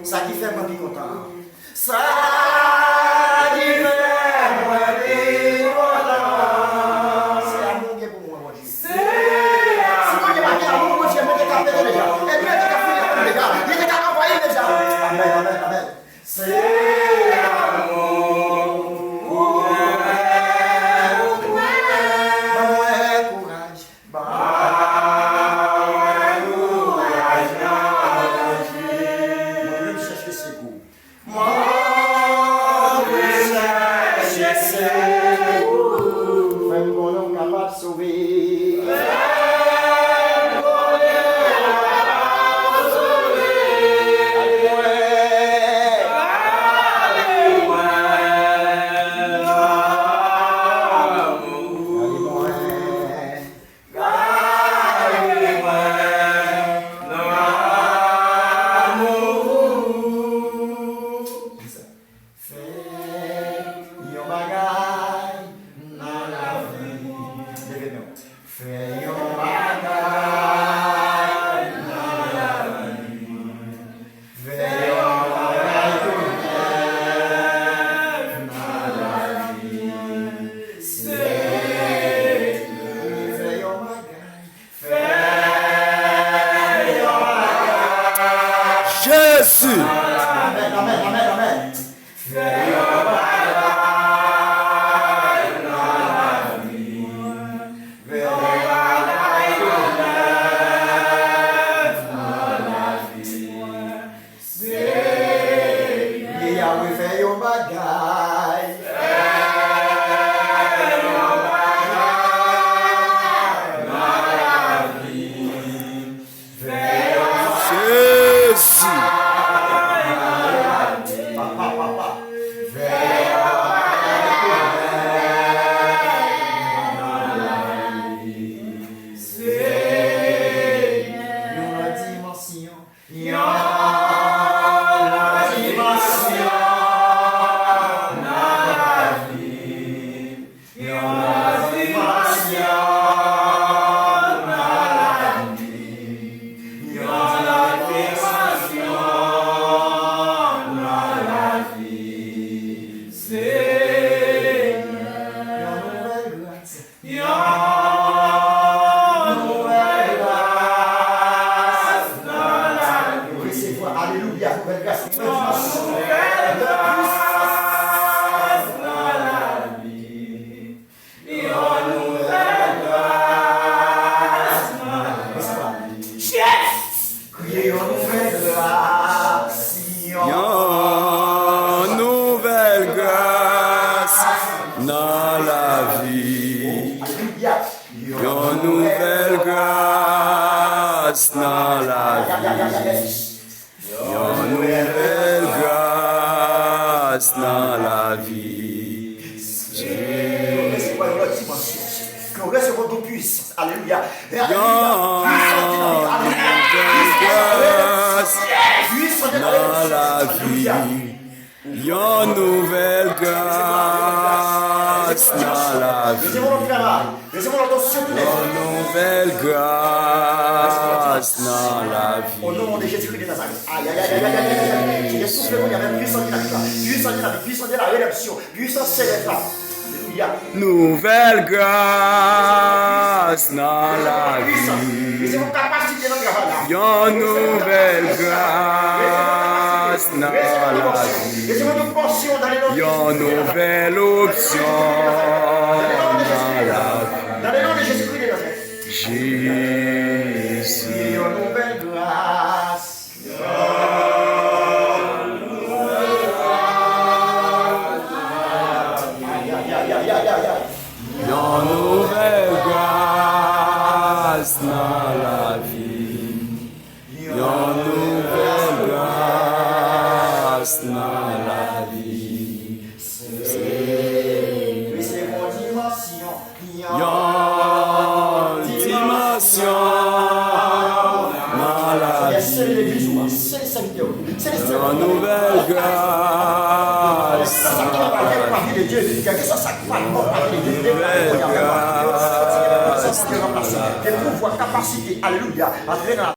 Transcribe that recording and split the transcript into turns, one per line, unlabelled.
Ça qui fait moi qui content. Ça
Nouvelle grâce dans la vie. Yon nouvelle grâce dans la vie. Yon nouvelle option dans la vie. Jésus.
Yon nouvelle grâce.
Yon nouvelle grâce dans la vie. Yon nouvelle grâce dans la vie.
C'est mon dimension.
Yon dimension dans la vie. Yon nouvelle grâce.
Nouvelle grâce. puissance qui est remplacée. Des pouvoirs, capacités, alléluia, entrer dans la